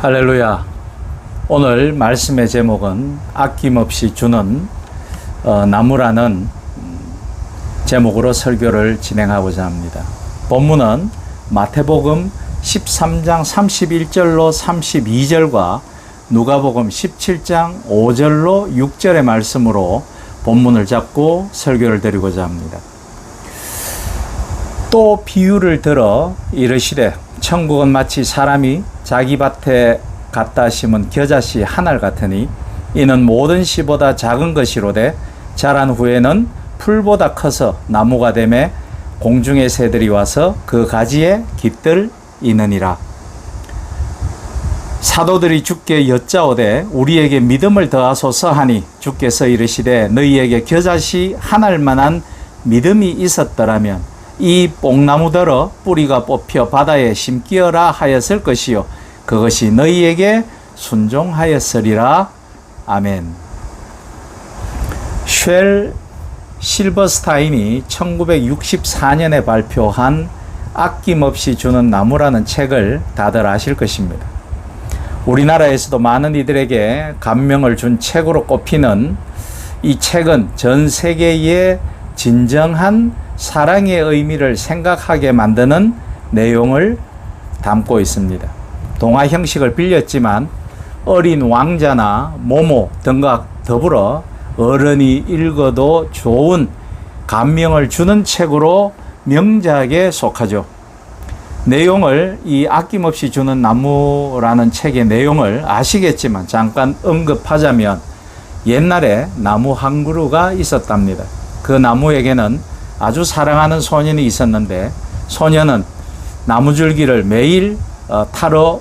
할렐루야. 오늘 말씀의 제목은 아낌없이 주는 나무라는 제목으로 설교를 진행하고자 합니다. 본문은 마태복음 13장 31절로 32절과 누가복음 17장 5절로 6절의 말씀으로 본문을 잡고 설교를 드리고자 합니다. 또 비유를 들어 이르시되 천국은 마치 사람이 자기 밭에 갖다 심은 겨자씨 하나 같으니 이는 모든 씨보다 작은 것이로되 자란 후에는 풀보다 커서 나무가 되매 공중의 새들이 와서 그 가지에 깃들이느니라. 사도들이 주께 여짜오되 우리에게 믿음을 더하소서 하니 주께서 이르시되 너희에게 겨자씨 하나일 만한 믿음이 있었더라면 이 뽕나무더러 뿌리가 뽑혀 바다에 심기어라 하였을 것이요 그것이 너희에게 순종하였으리라. 아멘. 쉘 실버스타인이 1964년에 발표한 아낌없이 주는 나무라는 책을 다들 아실 것입니다. 우리나라에서도 많은 이들에게 감명을 준 책으로 꼽히는 이 책은 전 세계의 진정한 사랑의 의미를 생각하게 만드는 내용을 담고 있습니다. 동화 형식을 빌렸지만 어린 왕자나 모모 등과 더불어 어른이 읽어도 좋은 감명을 주는 책으로 명작에 속하죠. 내용을 이 아낌없이 주는 나무라는 책의 내용을 아시겠지만 잠깐 언급하자면 옛날에 나무 한 그루가 있었답니다. 그 나무에게는 아주 사랑하는 소년이 있었는데 소년은 나무줄기를 매일 타러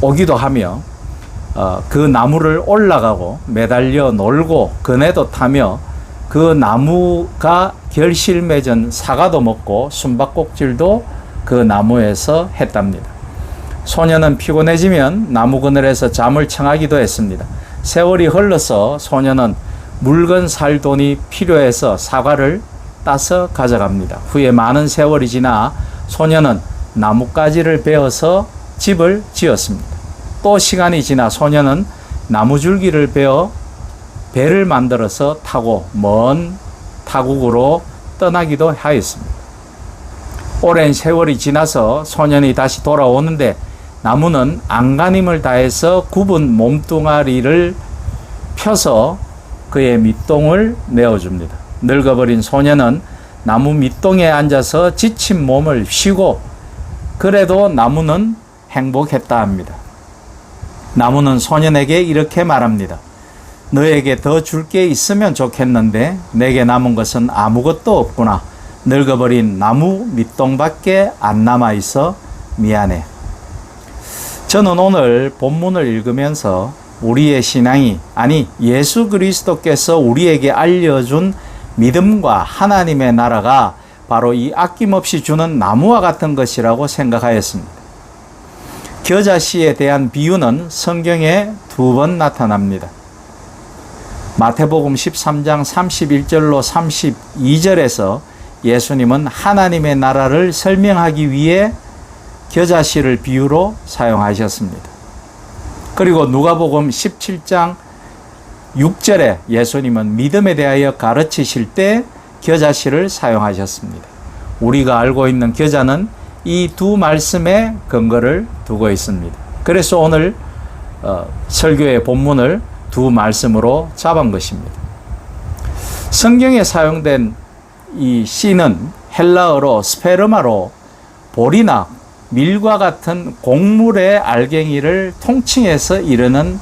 오기도 하며 그 나무를 올라가고 매달려 놀고 그네도 타며 그 나무가 결실 맺은 사과도 먹고 숨바꼭질도 그 나무에서 했답니다. 소년은 피곤해지면 나무 그늘에서 잠을 청하기도 했습니다. 세월이 흘러서 소년은 묽은 살 돈이 필요해서 사과를 따서 가져갑니다. 후에 많은 세월이 지나 소년은 나뭇가지를 베어서 집을 지었습니다. 또 시간이 지나 소년은 나무줄기를 베어 배를 만들어서 타고 먼 타국으로 떠나기도 하였습니다. 오랜 세월이 지나서 소년이 다시 돌아오는데 나무는 안간힘을 다해서 굽은 몸뚱아리를 펴서 그의 밑동을 내어줍니다. 늙어버린 소년은 나무 밑동에 앉아서 지친 몸을 쉬고 그래도 나무는 행복했다 합니다. 나무는 소년에게 이렇게 말합니다. 너에게 더 줄 게 있으면 좋겠는데 내게 남은 것은 아무것도 없구나. 늙어버린 나무 밑동밖에 안 남아있어 미안해. 저는 오늘 본문을 읽으면서 우리의 신앙이 아니 예수 그리스도께서 우리에게 알려준 믿음과 하나님의 나라가 바로 이 아낌없이 주는 나무와 같은 것이라고 생각하였습니다. 겨자씨에 대한 비유는 성경에 2번 나타납니다. 마태복음 13장 31절로 32절에서 예수님은 하나님의 나라를 설명하기 위해 겨자씨를 비유로 사용하셨습니다. 그리고 누가복음 17장 6절에 예수님은 믿음에 대하여 가르치실 때 겨자씨를 사용하셨습니다. 우리가 알고 있는 겨자는 이 두 말씀에 근거를 두고 있습니다. 그래서 오늘 설교의 본문을 두 말씀으로 잡은 것입니다. 성경에 사용된 이 씨는 헬라어로 스페르마로 볼이나 밀과 같은 곡물의 알갱이를 통칭해서 이르는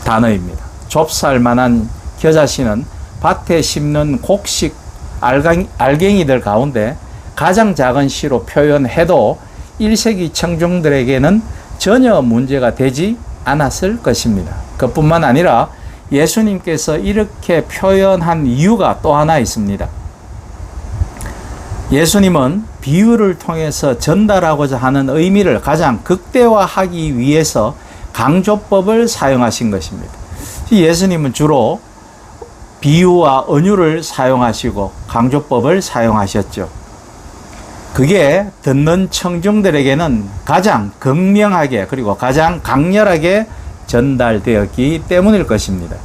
단어입니다. 좁쌀만한 겨자씨는 밭에 심는 곡식 알갱이들 가운데 가장 작은 씨로 표현해도 1세기 청중들에게는 전혀 문제가 되지 않았을 것입니다. 그뿐만 아니라 예수님께서 이렇게 표현한 이유가 또 하나 있습니다. 예수님은 비유를 통해서 전달하고자 하는 의미를 가장 극대화하기 위해서 강조법을 사용하신 것입니다. 예수님은 주로 비유와 은유를 사용하시고 강조법을 사용하셨죠. 그게 듣는 청중들에게는 가장 극명하게 그리고 가장 강렬하게 전달되었기 때문일 것입니다.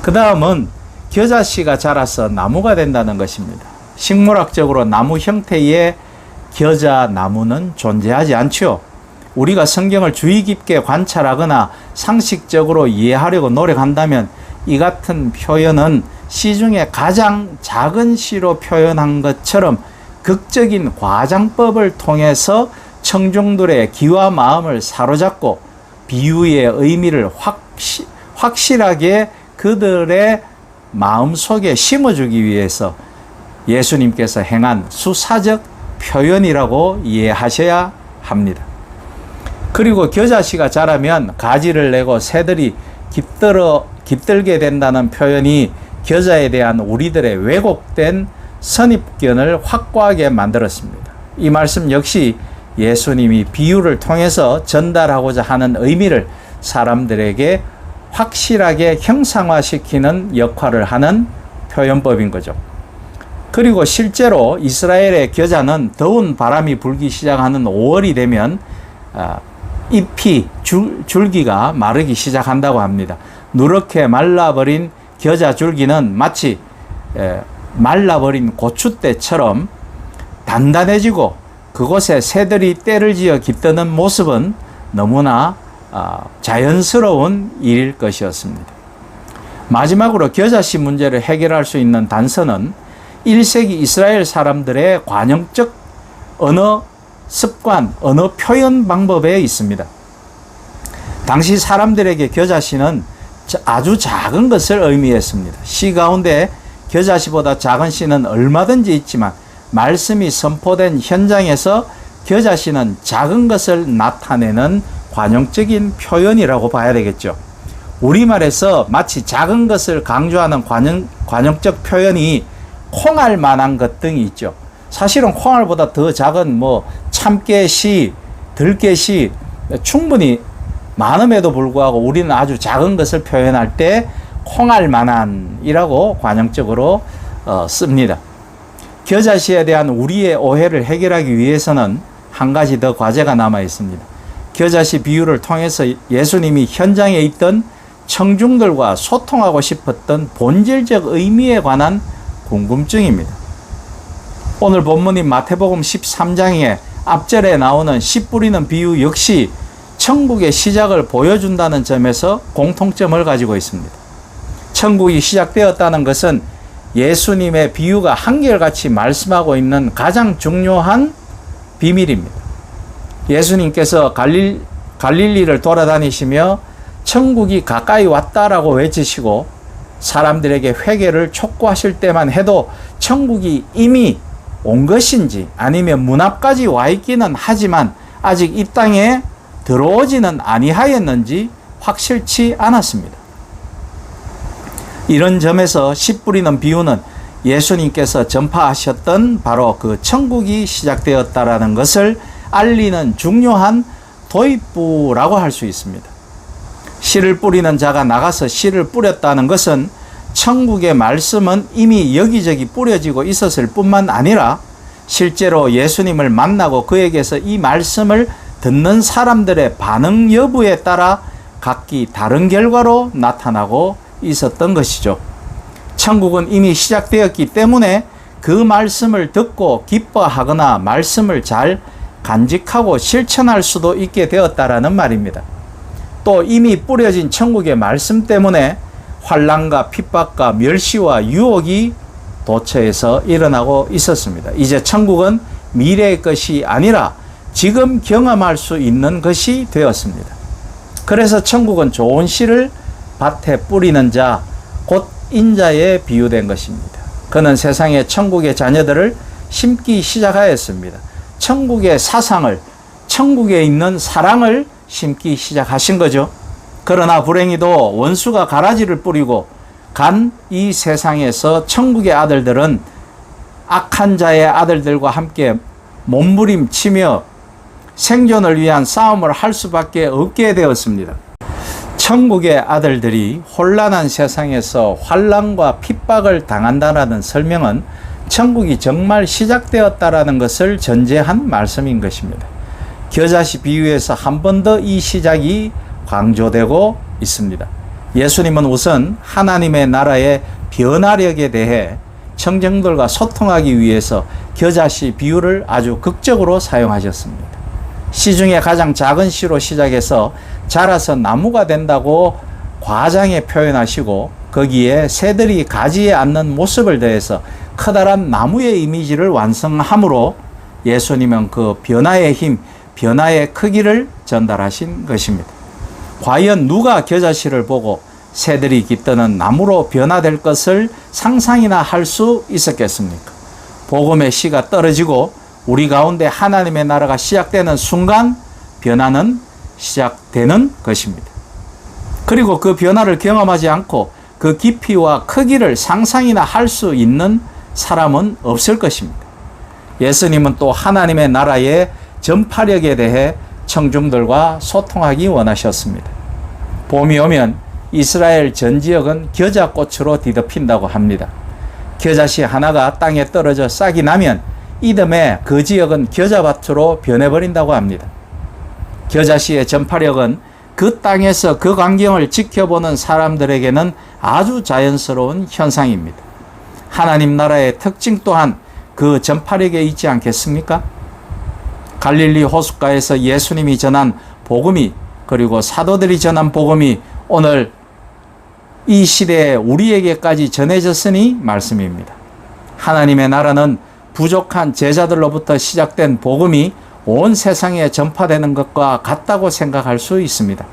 그 다음은 겨자씨가 자라서 나무가 된다는 것입니다. 식물학적으로 나무 형태의 겨자나무는 존재하지 않죠. 우리가 성경을 주의 깊게 관찰하거나 상식적으로 이해하려고 노력한다면 이 같은 표현은 시 중에 가장 작은 시로 표현한 것처럼 극적인 과장법을 통해서 청중들의 귀와 마음을 사로잡고 비유의 의미를 확실하게 그들의 마음속에 심어주기 위해서 예수님께서 행한 수사적 표현이라고 이해하셔야 합니다. 그리고 겨자씨가 자라면 가지를 내고 새들이 깃들게 된다는 표현이 겨자에 대한 우리들의 왜곡된 선입견을 확고하게 만들었습니다. 이 말씀 역시 예수님이 비유를 통해서 전달하고자 하는 의미를 사람들에게 확실하게 형상화시키는 역할을 하는 표현법인 거죠. 그리고 실제로 이스라엘의 겨자는 더운 바람이 불기 시작하는 5월이 되면 잎이 줄기가 마르기 시작한다고 합니다. 누렇게 말라버린 겨자 줄기는 마치 말라버린 고추대처럼 단단해지고 그곳에 새들이 때를 지어 깃드는 모습은 너무나 자연스러운 일일 것이었습니다. 마지막으로 겨자씨 문제를 해결할 수 있는 단서는 1세기 이스라엘 사람들의 관용적 언어 습관, 언어 표현 방법에 있습니다. 당시 사람들에게 겨자씨는 아주 작은 것을 의미했습니다. 시 가운데 겨자씨보다 작은 씨는 얼마든지 있지만 말씀이 선포된 현장에서 겨자씨는 작은 것을 나타내는 관용적인 표현이라고 봐야 되겠죠. 우리말에서 마치 작은 것을 강조하는 관용적 표현이 콩알만한 것 등이 있죠. 사실은 콩알보다 더 작은 참깨씨, 들깨씨 충분히 많음에도 불구하고 우리는 아주 작은 것을 표현할 때 콩알만한이라고 관용적으로 씁니다. 겨자씨에 대한 우리의 오해를 해결하기 위해서는 한 가지 더 과제가 남아 있습니다. 겨자씨 비유를 통해서 예수님이 현장에 있던 청중들과 소통하고 싶었던 본질적 의미에 관한 궁금증입니다. 오늘 본문인 마태복음 13장의 앞절에 나오는 씨 뿌리는 비유 역시 천국의 시작을 보여준다는 점에서 공통점을 가지고 있습니다. 천국이 시작되었다는 것은 예수님의 비유가 한결같이 말씀하고 있는 가장 중요한 비밀입니다. 예수님께서 갈릴리를 돌아다니시며 천국이 가까이 왔다라고 외치시고 사람들에게 회개를 촉구하실 때만 해도 천국이 이미 온 것인지 아니면 문 앞까지 와 있기는 하지만 아직 이 땅에 들어오지는 아니하였는지 확실치 않았습니다. 이런 점에서 씨 뿌리는 비유는 예수님께서 전파하셨던 바로 그 천국이 시작되었다라는 것을 알리는 중요한 도입부라고 할 수 있습니다. 씨를 뿌리는 자가 나가서 씨를 뿌렸다는 것은 천국의 말씀은 이미 여기저기 뿌려지고 있었을 뿐만 아니라 실제로 예수님을 만나고 그에게서 이 말씀을 듣는 사람들의 반응 여부에 따라 각기 다른 결과로 나타나고 있었던 것이죠. 천국은 이미 시작되었기 때문에 그 말씀을 듣고 기뻐하거나 말씀을 잘 간직하고 실천할 수도 있게 되었다라는 말입니다. 또 이미 뿌려진 천국의 말씀 때문에 환난과 핍박과 멸시와 유혹이 도처에서 일어나고 있었습니다. 이제 천국은 미래의 것이 아니라 지금 경험할 수 있는 것이 되었습니다. 그래서 천국은 좋은 씨를 밭에 뿌리는 자, 곧 인자에 비유된 것입니다. 그는 세상에 천국의 자녀들을 심기 시작하였습니다. 천국의 사상을, 천국에 있는 사랑을 심기 시작하신 거죠. 그러나 불행히도 원수가 가라지를 뿌리고 간 이 세상에서 천국의 아들들은 악한 자의 아들들과 함께 몸부림치며 생존을 위한 싸움을 할 수밖에 없게 되었습니다. 천국의 아들들이 혼란한 세상에서 환난과 핍박을 당한다라는 설명은 천국이 정말 시작되었다라는 것을 전제한 말씀인 것입니다. 겨자씨 비유에서 한 번 더 이 시작이 강조되고 있습니다. 예수님은 우선 하나님의 나라의 변화력에 대해 청정들과 소통하기 위해서 겨자씨 비유를 아주 극적으로 사용하셨습니다. 씨 중에 가장 작은 씨로 시작해서 자라서 나무가 된다고 과장해 표현하시고 거기에 새들이 가지에 앉는 모습을 더해서 커다란 나무의 이미지를 완성함으로 예수님은 그 변화의 힘, 변화의 크기를 전달하신 것입니다. 과연 누가 겨자씨를 보고 새들이 깃드는 나무로 변화될 것을 상상이나 할 수 있었겠습니까? 복음의 씨가 떨어지고 우리 가운데 하나님의 나라가 시작되는 순간 변화는 시작되는 것입니다. 그리고 그 변화를 경험하지 않고 그 깊이와 크기를 상상이나 할 수 있는 사람은 없을 것입니다. 예수님은 또 하나님의 나라의 전파력에 대해 청중들과 소통하기 원하셨습니다. 봄이 오면 이스라엘 전 지역은 겨자꽃으로 뒤덮인다고 합니다. 겨자씨 하나가 땅에 떨어져 싹이 나면 이듬해 그 지역은 겨자밭으로 변해버린다고 합니다. 겨자씨의 전파력은 그 땅에서 그 광경을 지켜보는 사람들에게는 아주 자연스러운 현상입니다. 하나님 나라의 특징 또한 그 전파력에 있지 않겠습니까? 갈릴리 호숫가에서 예수님이 전한 복음이 그리고 사도들이 전한 복음이 오늘 이 시대에 우리에게까지 전해졌으니 말씀입니다. 하나님의 나라는 부족한 제자들로부터 시작된 복음이 온 세상에 전파되는 것과 같다고 생각할 수 있습니다.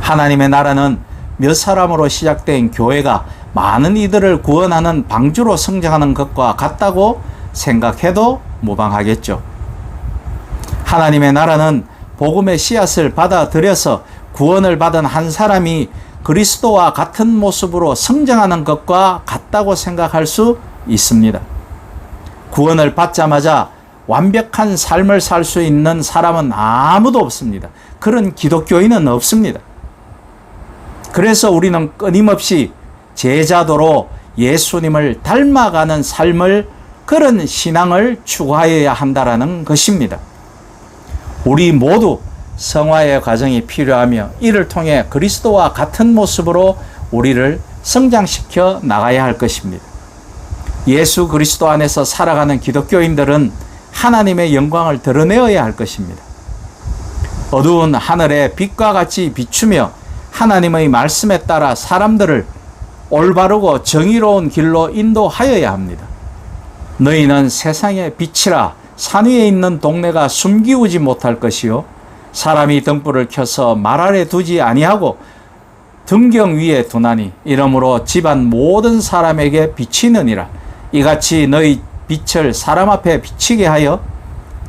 하나님의 나라는 몇 사람으로 시작된 교회가 많은 이들을 구원하는 방주로 성장하는 것과 같다고 생각해도 무방하겠죠. 하나님의 나라는 복음의 씨앗을 받아들여서 구원을 받은 한 사람이 그리스도와 같은 모습으로 성장하는 것과 같다고 생각할 수 있습니다. 구원을 받자마자 완벽한 삶을 살 수 있는 사람은 아무도 없습니다. 그런 기독교인은 없습니다. 그래서 우리는 끊임없이 제자도로 예수님을 닮아가는 삶을, 그런 신앙을 추구하여야 한다는 것입니다. 우리 모두 성화의 과정이 필요하며 이를 통해 그리스도와 같은 모습으로 우리를 성장시켜 나가야 할 것입니다. 예수 그리스도 안에서 살아가는 기독교인들은 하나님의 영광을 드러내어야 할 것입니다. 어두운 하늘에 빛과 같이 비추며 하나님의 말씀에 따라 사람들을 올바르고 정의로운 길로 인도하여야 합니다. 너희는 세상의 빛이라. 산 위에 있는 동네가 숨기우지 못할 것이요 사람이 등불을 켜서 말 아래 두지 아니하고 등경 위에 두나니 이러므로 집안 모든 사람에게 비치느니라. 이같이 너희 빛을 사람 앞에 비치게 하여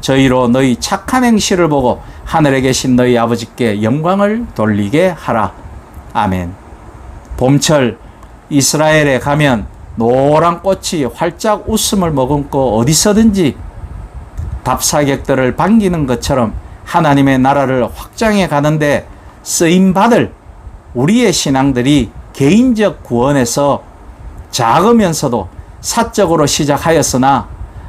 저희로 너희 착한 행실을 보고 하늘에 계신 너희 아버지께 영광을 돌리게 하라. 아멘. 봄철 이스라엘에 가면 노란 꽃이 활짝 웃음을 머금고 어디서든지 답사객들을 반기는 것처럼 하나님의 나라를 확장해 가는데 쓰임받을 우리의 신앙들이 개인적 구원에서 작으면서도 사적으로 시작하였으나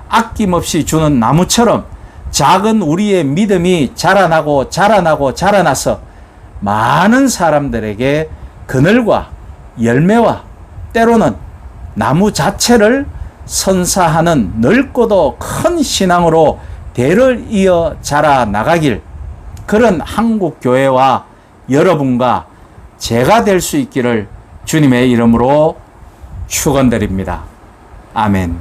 아낌없이 주는 나무처럼 작은 우리의 믿음이 자라나서 많은 사람들에게 그늘과 열매와 때로는 나무 자체를 선사하는 넓고도 큰 신앙으로 대를 이어 자라나가길, 그런 한국교회와 여러분과 제가 될 수 있기를 주님의 이름으로 축원드립니다. 아멘.